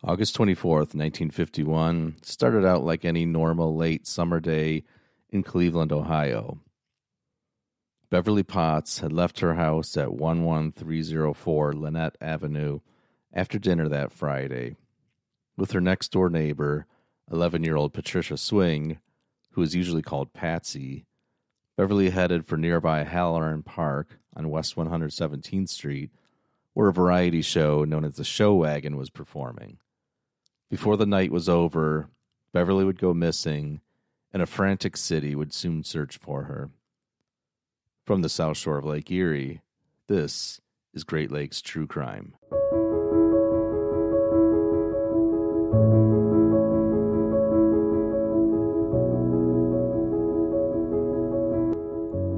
August 24th, 1951, started out like any normal late summer day in Cleveland, Ohio. Beverly Potts had left her house at 11304 Lynette Avenue after dinner that Friday. With her next-door neighbor, 11-year-old Patricia Swing, who is usually called Patsy, Beverly headed for nearby Halloran Park on West 117th Street, where a variety show known as the Show Wagon was performing. Before the night was over, Beverly would go missing, and a frantic city would soon search for her. From the South Shore of Lake Erie, this is Great Lakes True Crime.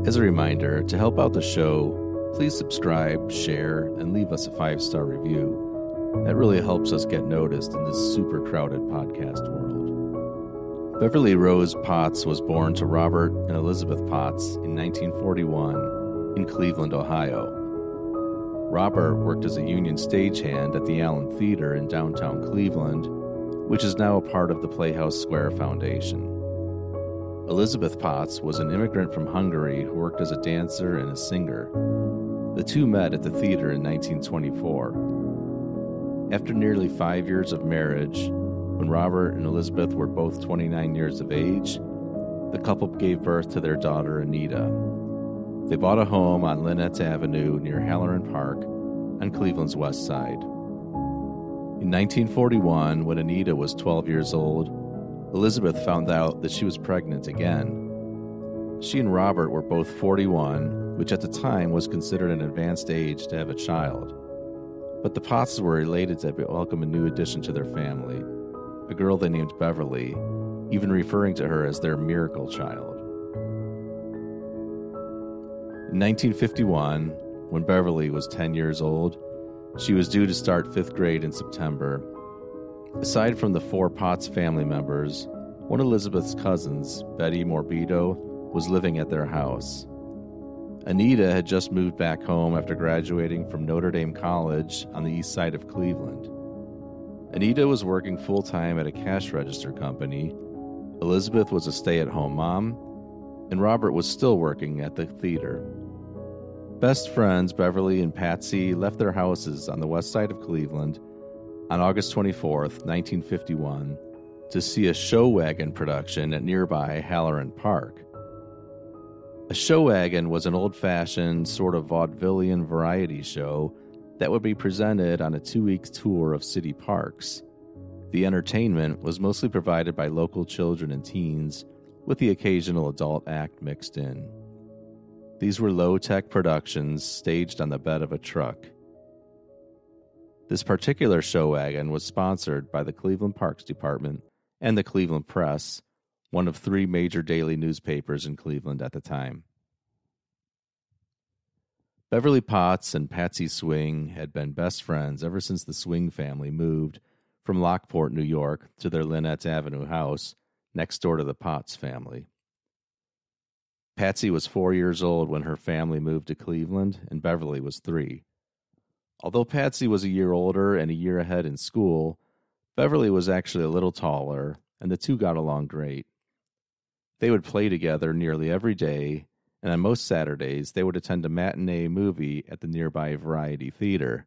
As a reminder, to help out the show, please subscribe, share, and leave us a 5-star review. That really helps us get noticed in this super crowded podcast world. Beverly Rose Potts was born to Robert and Elizabeth Potts in 1941 in Cleveland, Ohio. Robert worked as a union stagehand at the Allen Theater in downtown Cleveland, which is now a part of the Playhouse Square Foundation. Elizabeth Potts was an immigrant from Hungary who worked as a dancer and a singer. The two met at the theater in 1924. After nearly 5 years of marriage, when Robert and Elizabeth were both 29 years of age, the couple gave birth to their daughter, Anita. They bought a home on Lynette Avenue near Halloran Park on Cleveland's west side. In 1941, when Anita was 12 years old, Elizabeth found out that she was pregnant again. She and Robert were both 41, which at the time was considered an advanced age to have a child. But the Potts were elated to welcome a new addition to their family, a girl they named Beverly, even referring to her as their miracle child. In 1951, when Beverly was 10 years old, she was due to start 5th grade in September. Aside from the 4 Potts family members, one of Elizabeth's cousins, Betty Morbido, was living at their house. Anita had just moved back home after graduating from Notre Dame College on the east side of Cleveland. Anita was working full-time at a cash register company, Elizabeth was a stay-at-home mom, and Robert was still working at the theater. Best friends Beverly and Patsy left their houses on the west side of Cleveland on August 24th, 1951, to see a show wagon production at nearby Halloran Park. A show wagon was an old-fashioned, sort of vaudevillian variety show that would be presented on a 2-week tour of city parks. The entertainment was mostly provided by local children and teens, with the occasional adult act mixed in. These were low-tech productions staged on the bed of a truck. This particular show wagon was sponsored by the Cleveland Parks Department and the Cleveland Press, one of 3 major daily newspapers in Cleveland at the time. Beverly Potts and Patsy Swing had been best friends ever since the Swing family moved from Lockport, New York, to their Lynette Avenue house next door to the Potts family. Patsy was 4 years old when her family moved to Cleveland, and Beverly was 3. Although Patsy was a year older and a year ahead in school, Beverly was actually a little taller, and the two got along great. They would play together nearly every day, and on most Saturdays, they would attend a matinee movie at the nearby Variety Theater.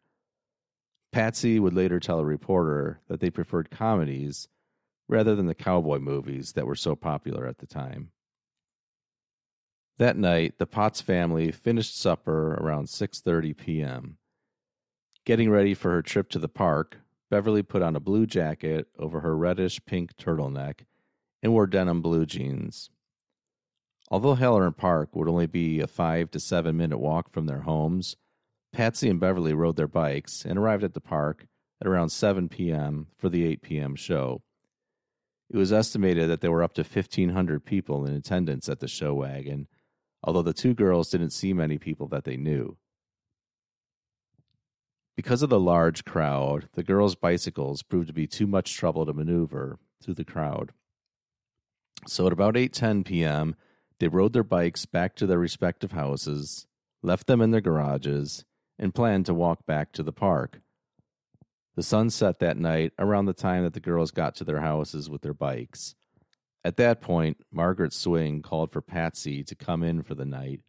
Patsy would later tell a reporter that they preferred comedies rather than the cowboy movies that were so popular at the time. That night, the Potts family finished supper around 6:30 p.m. Getting ready for her trip to the park, Beverly put on a blue jacket over her reddish-pink turtleneck and wore denim blue jeans. Although Halloran Park would only be a 5 to 7 minute walk from their homes, Patsy and Beverly rode their bikes and arrived at the park at around 7 p.m. for the 8 p.m. show. It was estimated that there were up to 1,500 people in attendance at the show wagon, although the two girls didn't see many people that they knew. Because of the large crowd, the girls' bicycles proved to be too much trouble to maneuver through the crowd. So at about 8:10 p.m., they rode their bikes back to their respective houses, left them in their garages, and planned to walk back to the park. The sun set that night around the time that the girls got to their houses with their bikes. At that point, Margaret Swing called for Patsy to come in for the night,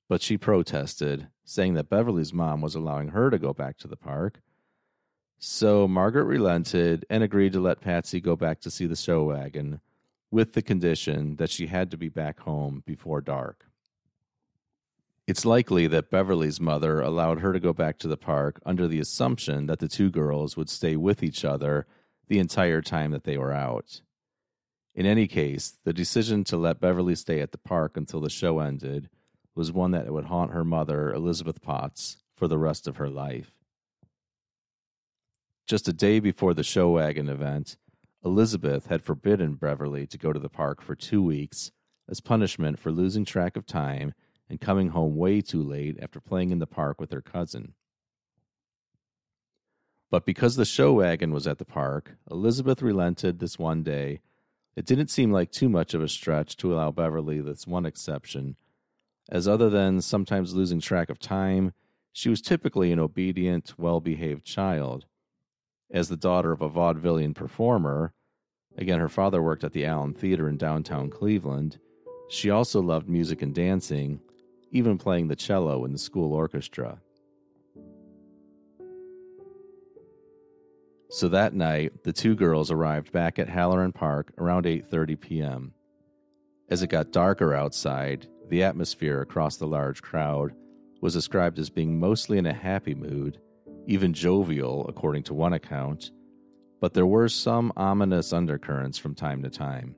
but she protested, saying that Beverly's mom was allowing her to go back to the park. So Margaret relented and agreed to let Patsy go back to see the show wagon, with the condition that she had to be back home before dark. It's likely that Beverly's mother allowed her to go back to the park under the assumption that the two girls would stay with each other the entire time that they were out. In any case, the decision to let Beverly stay at the park until the show ended was one that would haunt her mother, Elizabeth Potts, for the rest of her life. Just a day before the show wagon event, Elizabeth had forbidden Beverly to go to the park for 2 weeks as punishment for losing track of time and coming home way too late after playing in the park with her cousin. But because the show wagon was at the park, Elizabeth relented this one day. It didn't seem like too much of a stretch to allow Beverly this one exception, as other than sometimes losing track of time, she was typically an obedient, well-behaved child. As the daughter of a vaudevillian performer, again, her father worked at the Allen Theater in downtown Cleveland, she also loved music and dancing, even playing the cello in the school orchestra. So that night, the two girls arrived back at Halloran Park around 8:30 p.m. As it got darker outside, the atmosphere across the large crowd was described as being mostly in a happy mood, even jovial according to one account, but there were some ominous undercurrents from time to time.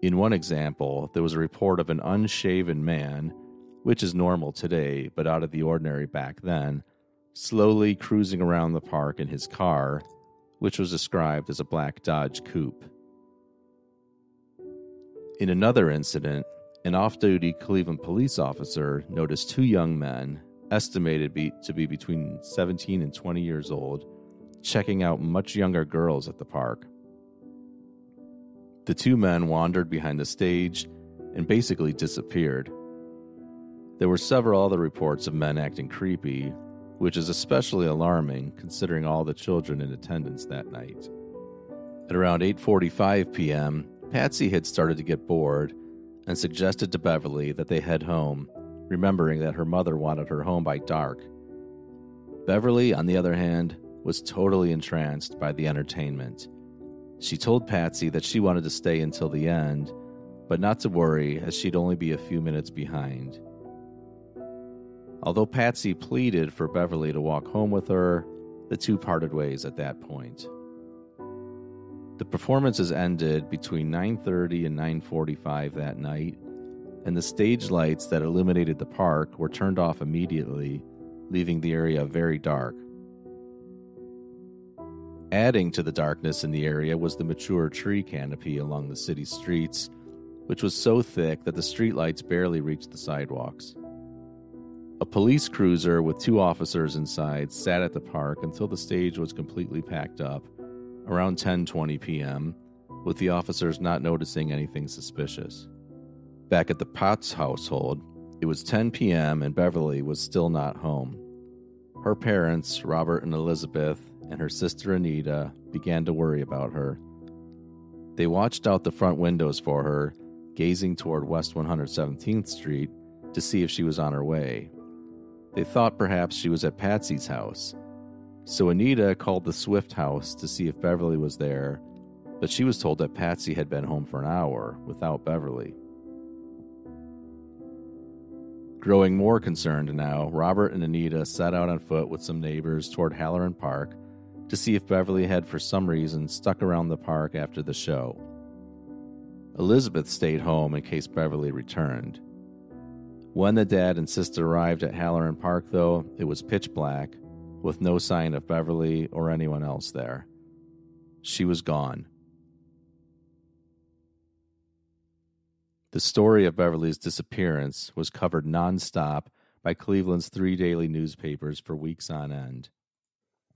In one example, there was a report of an unshaven man, which is normal today but out of the ordinary back then, slowly cruising around the park in his car, which was described as a black Dodge Coupe. In another incident, an off-duty Cleveland police officer noticed two young men, estimated to be between 17 and 20 years old, checking out much younger girls at the park. The two men wandered behind the stage and basically disappeared. There were several other reports of men acting creepy, which is especially alarming considering all the children in attendance that night. At around 8:45 p.m., Patsy had started to get bored and suggested to Beverly that they head home, remembering that her mother wanted her home by dark. Beverly, on the other hand, was totally entranced by the entertainment. She told Patsy that she wanted to stay until the end, but not to worry as she'd only be a few minutes behind. Although Patsy pleaded for Beverly to walk home with her, the two parted ways at that point. The performances ended between 9:30 and 9:45 that night, and the stage lights that illuminated the park were turned off immediately, leaving the area very dark. Adding to the darkness in the area was the mature tree canopy along the city streets, which was so thick that the streetlights barely reached the sidewalks. A police cruiser with two officers inside sat at the park until the stage was completely packed up, around 10:20 p.m., with the officers not noticing anything suspicious. Back at the Potts household, it was 10 p.m. and Beverly was still not home. Her parents, Robert and Elizabeth, and her sister Anita began to worry about her. They watched out the front windows for her, gazing toward West 117th Street to see if she was on her way. They thought perhaps she was at Patsy's house. So Anita called the Swift house to see if Beverly was there, but she was told that Patsy had been home for an hour without Beverly. Growing more concerned now, Robert and Anita set out on foot with some neighbors toward Halloran Park to see if Beverly had for some reason stuck around the park after the show. Elizabeth stayed home in case Beverly returned. When the dad and sister arrived at Halloran Park, though, it was pitch black, with no sign of Beverly or anyone else there. She was gone. The story of Beverly's disappearance was covered nonstop by Cleveland's 3 daily newspapers for weeks on end.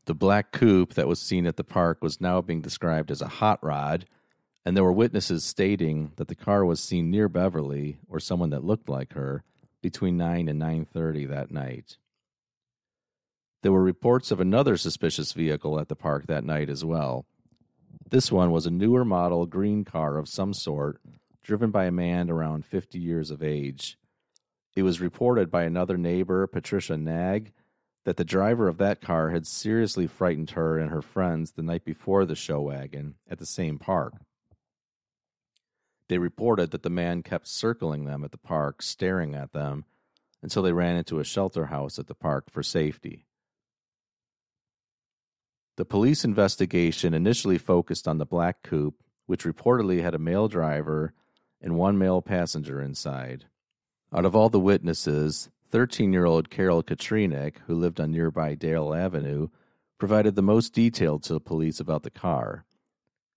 The black coupe that was seen at the park was now being described as a hot rod, and there were witnesses stating that the car was seen near Beverly, or someone that looked like her, between 9 and 9:30 that night. There were reports of another suspicious vehicle at the park that night as well. This one was a newer model green car of some sort, driven by a man around 50 years of age. It was reported by another neighbor, Patricia Nagg, that the driver of that car had seriously frightened her and her friends the night before the show wagon at the same park. They reported that the man kept circling them at the park, staring at them, until they ran into a shelter house at the park for safety. The police investigation initially focused on the black coupe, which reportedly had a male driver and one male passenger inside. Out of all the witnesses, 13-year-old Carol Katrinek, who lived on nearby Dale Avenue, provided the most detail to the police about the car.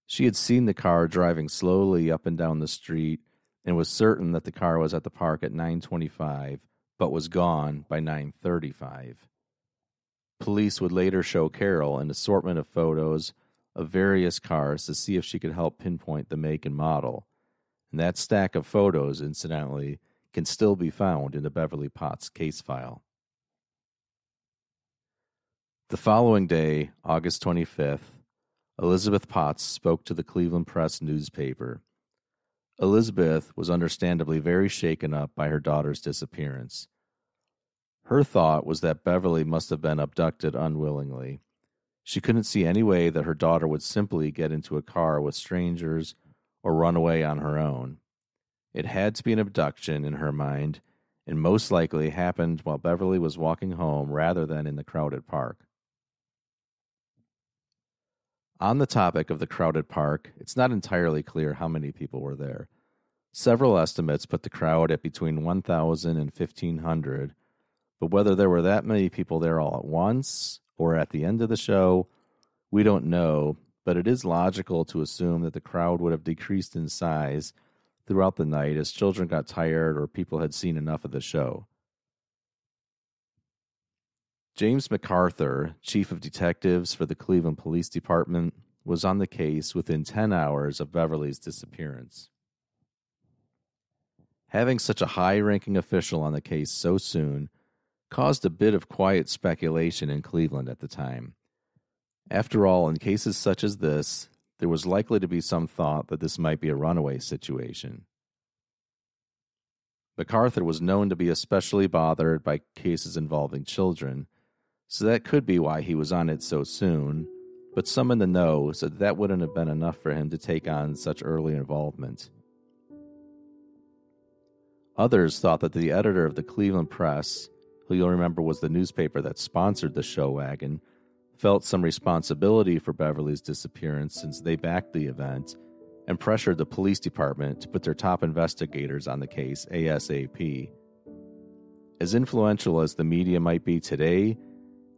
She had seen the car driving slowly up and down the street and was certain that the car was at the park at 9:25, but was gone by 9:35. Police would later show Carol an assortment of photos of various cars to see if she could help pinpoint the make and model. And that stack of photos, incidentally, can still be found in the Beverly Potts case file. The following day, August 25th, Elizabeth Potts spoke to the Cleveland Press newspaper. Elizabeth was understandably very shaken up by her daughter's disappearance. Her thought was that Beverly must have been abducted unwillingly. She couldn't see any way that her daughter would simply get into a car with strangers or run away on her own. It had to be an abduction in her mind, and most likely happened while Beverly was walking home rather than in the crowded park. On the topic of the crowded park, it's not entirely clear how many people were there. Several estimates put the crowd at between 1,000 and 1,500, but whether there were that many people there all at once or at the end of the show, we don't know, but it is logical to assume that the crowd would have decreased in size throughout the night as children got tired or people had seen enough of the show. James MacArthur, chief of detectives for the Cleveland Police Department, was on the case within 10 hours of Beverly's disappearance. Having such a high-ranking official on the case so soon caused a bit of quiet speculation in Cleveland at the time. After all, in cases such as this, there was likely to be some thought that this might be a runaway situation. MacArthur was known to be especially bothered by cases involving children, so that could be why he was on it so soon, but some in the know said that wouldn't have been enough for him to take on such early involvement. Others thought that the editor of the Cleveland Press, who you'll remember was the newspaper that sponsored the show wagon, felt some responsibility for Beverly's disappearance since they backed the event and pressured the police department to put their top investigators on the case ASAP. As influential as the media might be today,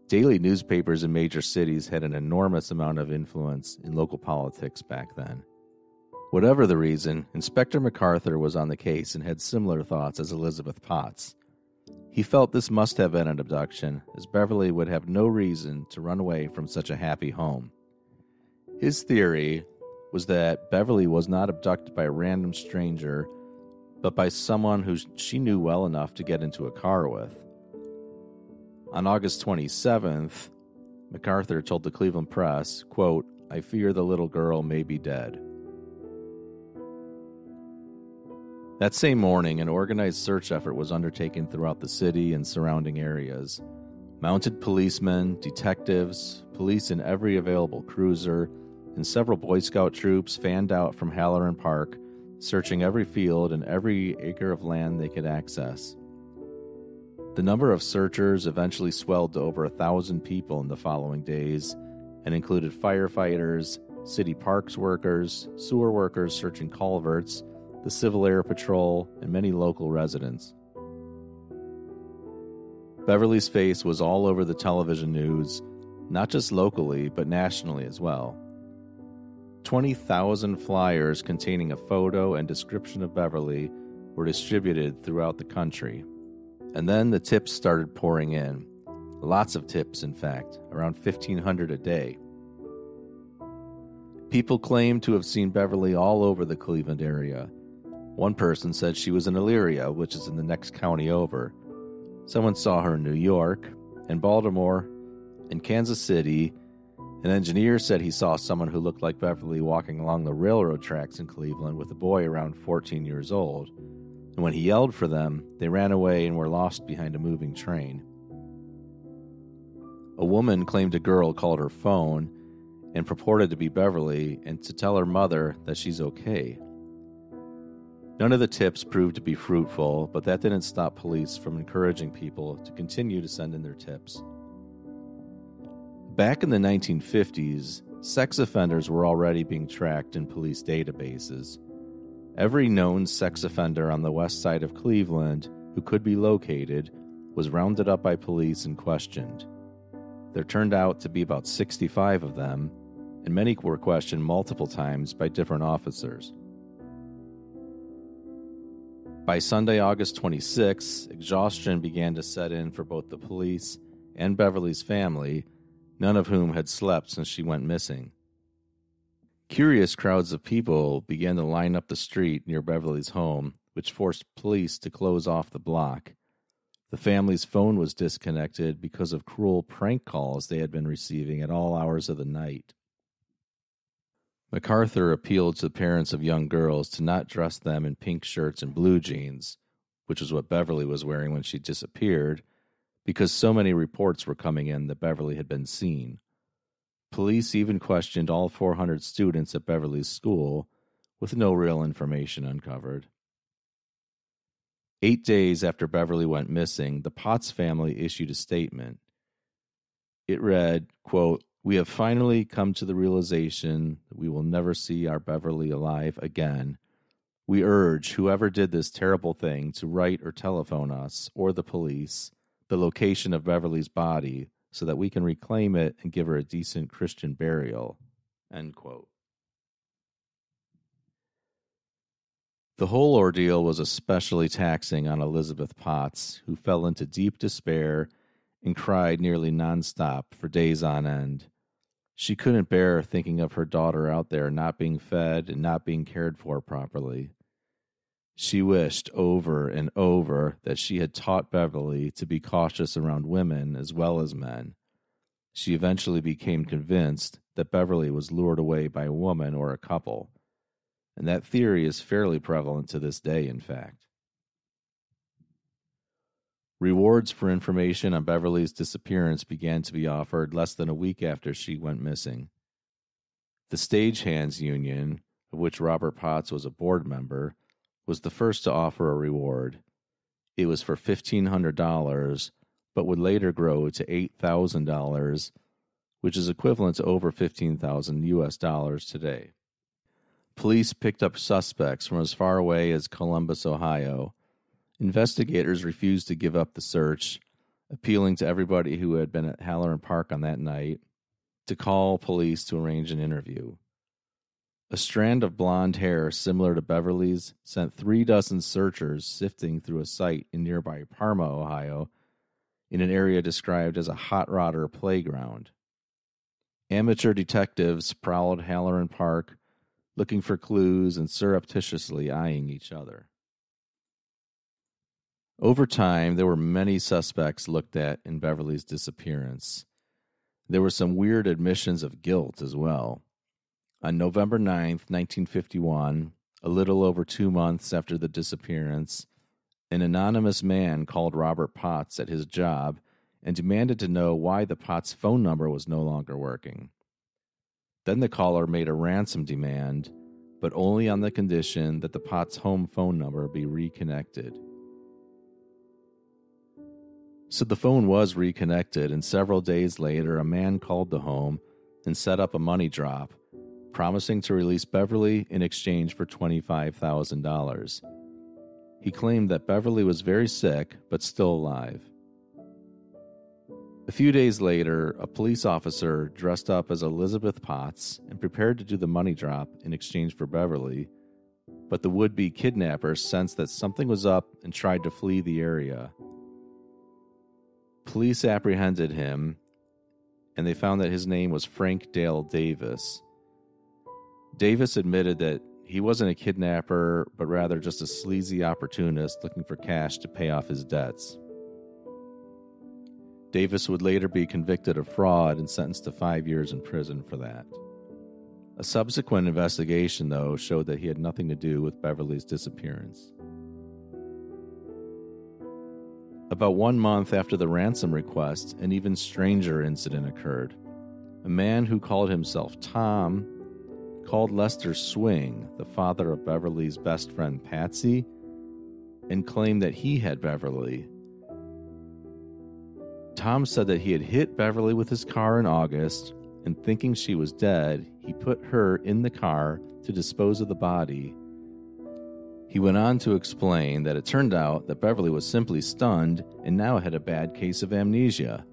daily newspapers in major cities had an enormous amount of influence in local politics back then. Whatever the reason, Inspector MacArthur was on the case and had similar thoughts as Elizabeth Potts. He felt this must have been an abduction, as Beverly would have no reason to run away from such a happy home. His theory was that Beverly was not abducted by a random stranger, but by someone who she knew well enough to get into a car with. On August 27th, MacArthur told the Cleveland Press, quote, "I fear the little girl may be dead." That same morning, an organized search effort was undertaken throughout the city and surrounding areas. Mounted policemen, detectives, police in every available cruiser, and several Boy Scout troops fanned out from Halloran Park, searching every field and every acre of land they could access. The number of searchers eventually swelled to over 1,000 people in the following days and included firefighters, city parks workers, sewer workers searching culverts, the Civil Air Patrol, and many local residents. Beverly's face was all over the television news, not just locally, but nationally as well. 20,000 flyers containing a photo and description of Beverly were distributed throughout the country. And then the tips started pouring in. Lots of tips, in fact, around 1,500 a day. People claimed to have seen Beverly all over the Cleveland area. One person said she was in Elyria, which is in the next county over. Someone saw her in New York and Baltimore In Kansas City, an engineer said he saw someone who looked like Beverly walking along the railroad tracks in Cleveland with a boy around 14 years old. And when he yelled for them, they ran away and were lost behind a moving train. A woman claimed a girl called her phone and purported to be Beverly and to tell her mother that she's okay. None of the tips proved to be fruitful, but that didn't stop police from encouraging people to continue to send in their tips. Back in the 1950s, sex offenders were already being tracked in police databases. Every known sex offender on the west side of Cleveland who could be located was rounded up by police and questioned. There turned out to be about 65 of them, and many were questioned multiple times by different officers. By Sunday, August 26, exhaustion began to set in for both the police and Beverly's family, none of whom had slept since she went missing. Curious crowds of people began to line up the street near Beverly's home, which forced police to close off the block. The family's phone was disconnected because of cruel prank calls they had been receiving at all hours of the night. MacArthur appealed to the parents of young girls to not dress them in pink shirts and blue jeans, which was what Beverly was wearing when she disappeared, because so many reports were coming in that Beverly had been seen. Police even questioned all 400 students at Beverly's school, with no real information uncovered. 8 days after Beverly went missing, the Potts family issued a statement. It read, quote, "We have finally come to the realization that we will never see our Beverly alive again. We urge whoever did this terrible thing to write or telephone us, or the police, the location of Beverly's body so that we can reclaim it and give her a decent Christian burial." End quote. The whole ordeal was especially taxing on Elizabeth Potts, who fell into deep despair and cried nearly nonstop for days on end. She couldn't bear thinking of her daughter out there not being fed and not being cared for properly. She wished over and over that she had taught Beverly to be cautious around women as well as men. She eventually became convinced that Beverly was lured away by a woman or a couple, and that theory is fairly prevalent to this day, in fact. Rewards for information on Beverly's disappearance began to be offered less than a week after she went missing. The Stagehands Union, of which Robert Potts was a board member, was the first to offer a reward. It was for $1,500, but would later grow to $8,000, which is equivalent to over $15,000 US today. Police picked up suspects from as far away as Columbus, Ohio. Investigators refused to give up the search, appealing to everybody who had been at Halloran Park on that night to call police to arrange an interview. A strand of blonde hair similar to Beverly's sent 36 searchers sifting through a site in nearby Parma, Ohio, in an area described as a hot rodder playground. Amateur detectives prowled Halloran Park, looking for clues and surreptitiously eyeing each other. Over time, there were many suspects looked at in Beverly's disappearance. There were some weird admissions of guilt as well. On November 9th, 1951, a little over 2 months after the disappearance, an anonymous man called Robert Potts at his job and demanded to know why the Potts phone number was no longer working. Then the caller made a ransom demand, but only on the condition that the Potts home phone number be reconnected. So the phone was reconnected, and several days later, a man called the home and set up a money drop, promising to release Beverly in exchange for $25,000. He claimed that Beverly was very sick, but still alive. A few days later, a police officer dressed up as Elizabeth Potts and prepared to do the money drop in exchange for Beverly, but the would-be kidnapper sensed that something was up and tried to flee the area. Police apprehended him, and they found that his name was Frank Dale Davis. Davis admitted that he wasn't a kidnapper, but rather just a sleazy opportunist looking for cash to pay off his debts. Davis would later be convicted of fraud and sentenced to 5 years in prison for that. A subsequent investigation, though, showed that he had nothing to do with Beverly's disappearance. About 1 month after the ransom request, an even stranger incident occurred. A man who called himself Tom called Lester Swing, the father of Beverly's best friend Patsy, and claimed that he had Beverly. Tom said that he had hit Beverly with his car in August, and thinking she was dead, he put her in the car to dispose of the body. He went on to explain that it turned out that Beverly was simply stunned and now had a bad case of amnesia.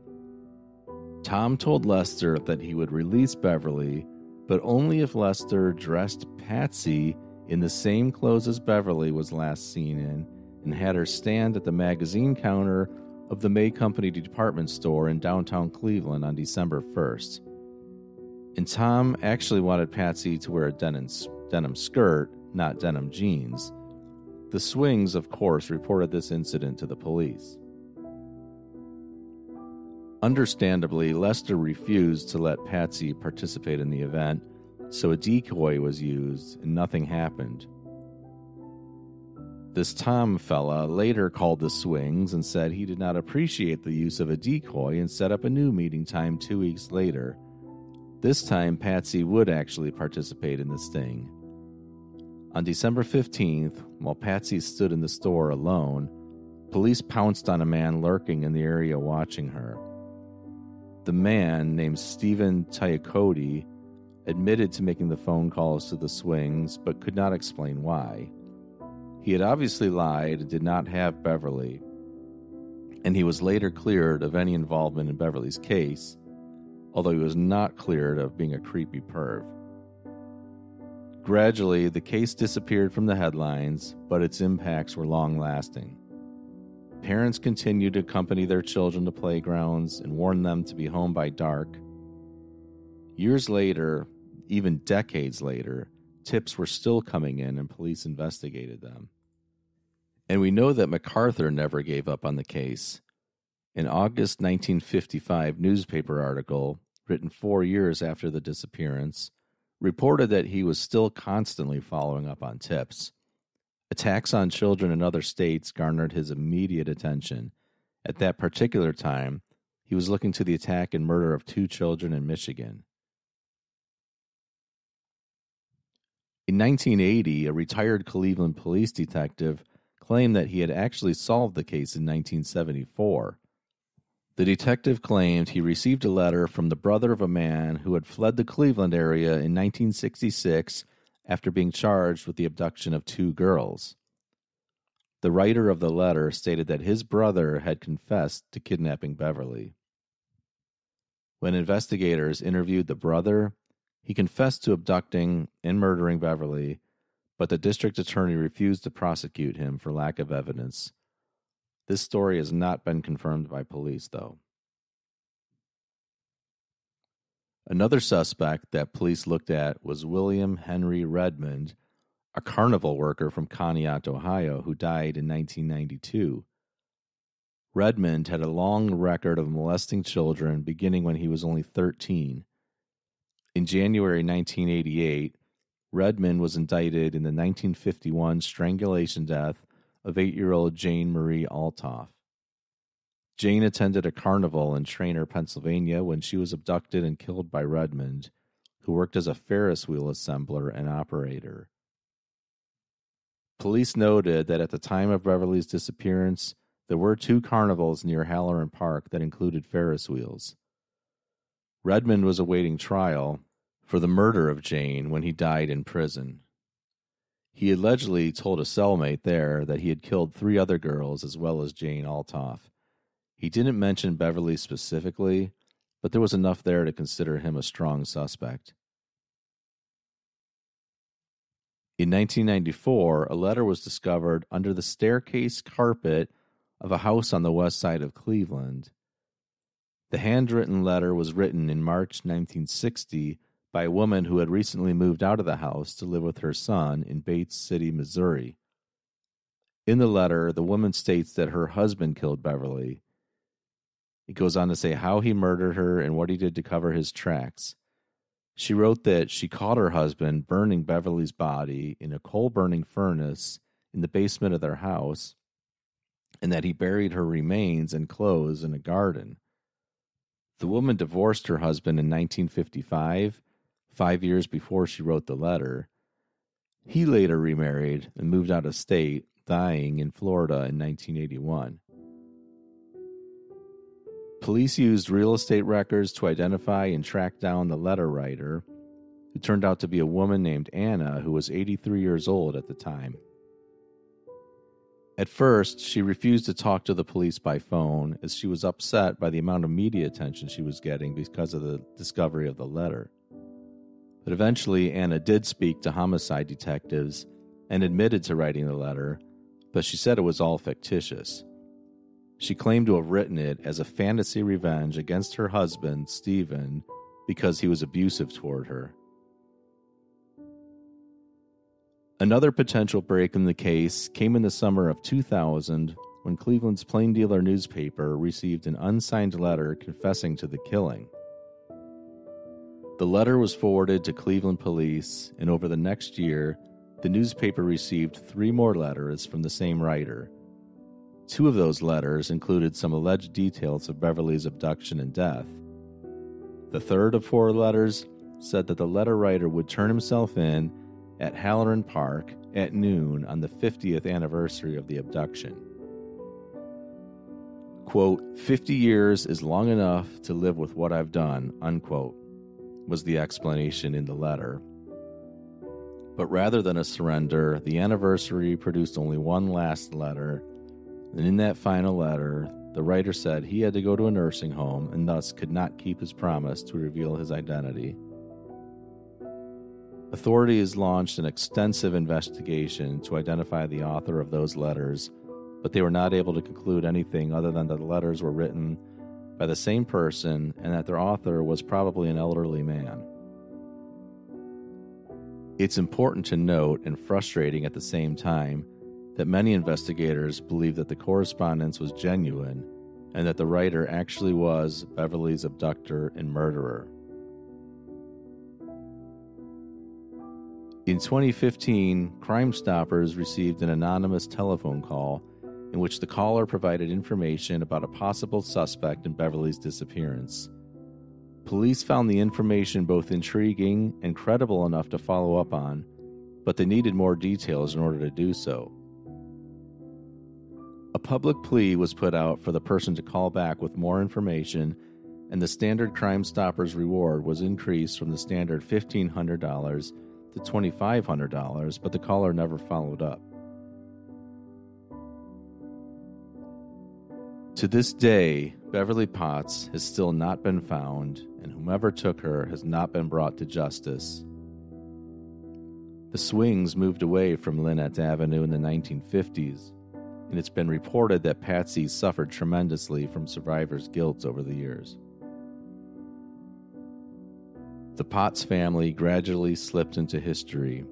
Tom told Lester that he would release Beverly, but only if Lester dressed Patsy in the same clothes as Beverly was last seen in and had her stand at the magazine counter of the May Company department store in downtown Cleveland on December 1st. And Tom actually wanted Patsy to wear a denim skirt, not denim jeans. The Swings, of course, reported this incident to the police. Understandably, Lester refused to let Patsy participate in the event, so a decoy was used and nothing happened. This Tom fella later called the Swings and said he did not appreciate the use of a decoy and set up a new meeting time 2 weeks later. This time, Patsy would actually participate in the sting. On December 15th, while Patsy stood in the store alone, police pounced on a man lurking in the area watching her. The man, named Stephen Tyacote, admitted to making the phone calls to the Swings, but could not explain why. He had obviously lied and did not have Beverly, and he was later cleared of any involvement in Beverly's case, although he was not cleared of being a creepy perv. Gradually, the case disappeared from the headlines, but its impacts were long-lasting. Parents continued to accompany their children to playgrounds and warn them to be home by dark. Years later, even decades later, tips were still coming in and police investigated them. And we know that MacArthur never gave up on the case. An August 1955 newspaper article, written 4 years after the disappearance, reported that he was still constantly following up on tips. Attacks on children in other states garnered his immediate attention. At that particular time, he was looking to the attack and murder of 2 children in Michigan. In 1980, a retired Cleveland police detective claimed that he had actually solved the case in 1974. The detective claimed he received a letter from the brother of a man who had fled the Cleveland area in 1966 after being charged with the abduction of 2 girls. The writer of the letter stated that his brother had confessed to kidnapping Beverly. When investigators interviewed the brother, he confessed to abducting and murdering Beverly, but the district attorney refused to prosecute him for lack of evidence. This story has not been confirmed by police, though. Another suspect that police looked at was William Henry Redmond, a carnival worker from Conneaut, Ohio, who died in 1992. Redmond had a long record of molesting children beginning when he was only 13. In January 1988, Redmond was indicted in the 1951 strangulation death of 8-year-old Jane Marie Altoff. Jane attended a carnival in Trainer, Pennsylvania, when she was abducted and killed by Redmond, who worked as a Ferris wheel assembler and operator. Police noted that at the time of Beverly's disappearance, there were 2 carnivals near Halloran Park that included Ferris wheels. Redmond was awaiting trial for the murder of Jane when he died in prison. He allegedly told a cellmate there that he had killed 3 other girls as well as Jane Altoff. He didn't mention Beverly specifically, but there was enough there to consider him a strong suspect. In 1994, a letter was discovered under the staircase carpet of a house on the west side of Cleveland. The handwritten letter was written in March 1960 by a woman who had recently moved out of the house to live with her son in Bates City, Missouri. In the letter, the woman states that her husband killed Beverly. It goes on to say how he murdered her and what he did to cover his tracks. She wrote that she caught her husband burning Beverly's body in a coal-burning furnace in the basement of their house, and that he buried her remains and clothes in a garden. The woman divorced her husband in 1955, 5 years before she wrote the letter. He later remarried and moved out of state, dying in Florida in 1981. Police used real estate records to identify and track down the letter writer, who turned out to be a woman named Anna, who was 83 years old at the time. At first, she refused to talk to the police by phone, as she was upset by the amount of media attention she was getting because of the discovery of the letter. But eventually, Anna did speak to homicide detectives and admitted to writing the letter, but she said it was all fictitious. She claimed to have written it as a fantasy revenge against her husband, Stephen, because he was abusive toward her. Another potential break in the case came in the summer of 2000 when Cleveland's Plain Dealer newspaper received an unsigned letter confessing to the killing. The letter was forwarded to Cleveland police, and over the next year, the newspaper received 3 more letters from the same writer. 2 of those letters included some alleged details of Beverly's abduction and death. The third of 4 letters said that the letter writer would turn himself in at Halloran Park at noon on the 50th anniversary of the abduction. Quote, 50 years is long enough to live with what I've done, unquote, was the explanation in the letter. But rather than a surrender, the anniversary produced only one last letter, and in that final letter, the writer said he had to go to a nursing home and thus could not keep his promise to reveal his identity. Authorities launched an extensive investigation to identify the author of those letters, but they were not able to conclude anything other than that the letters were written by the same person and that their author was probably an elderly man. It's important to note, and frustrating at the same time, that many investigators believe that the correspondence was genuine and that the writer actually was Beverly's abductor and murderer. In 2015, Crime Stoppers received an anonymous telephone call in which the caller provided information about a possible suspect in Beverly's disappearance. Police found the information both intriguing and credible enough to follow up on, but they needed more details in order to do so. A public plea was put out for the person to call back with more information, and the standard Crime Stoppers reward was increased from the standard $1,500 to $2,500, but the caller never followed up. To this day, Beverly Potts has still not been found, and whomever took her has not been brought to justice. The Swings moved away from Lynette Avenue in the 1950s, and it's been reported that Patsy suffered tremendously from survivor's guilt over the years. The Potts family gradually slipped into history.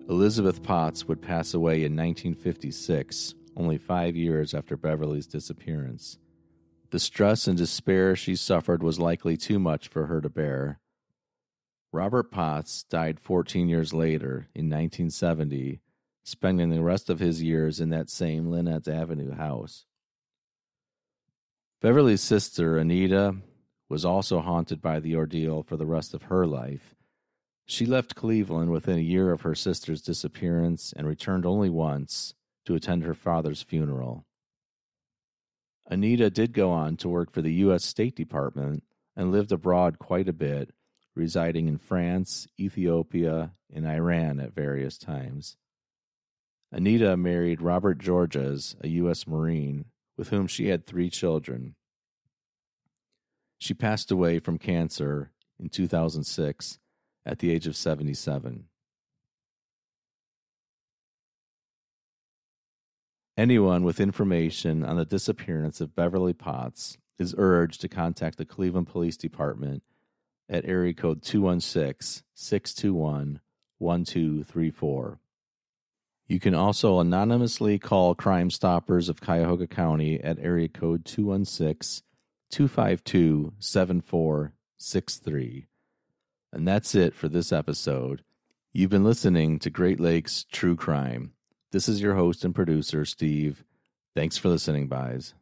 Elizabeth Potts would pass away in 1956, only 5 years after Beverly's disappearance. The stress and despair she suffered was likely too much for her to bear. Robert Potts died 14 years later, in 1970, spending the rest of his years in that same Lynette Avenue house. Beverly's sister, Anita, was also haunted by the ordeal for the rest of her life. She left Cleveland within a year of her sister's disappearance and returned only once to attend her father's funeral. Anita did go on to work for the U.S. State Department and lived abroad quite a bit, residing in France, Ethiopia, and Iran at various times. Anita married Robert Georges, a U.S. Marine, with whom she had 3 children. She passed away from cancer in 2006 at the age of 77. Anyone with information on the disappearance of Beverly Potts is urged to contact the Cleveland Police Department at area code 216-621-1234. You can also anonymously call Crime Stoppers of Cuyahoga County at area code 216 252-7463. And that's it for this episode. You've been listening to Great Lakes True Crime. This is your host and producer, Steve. Thanks for listening, Byes.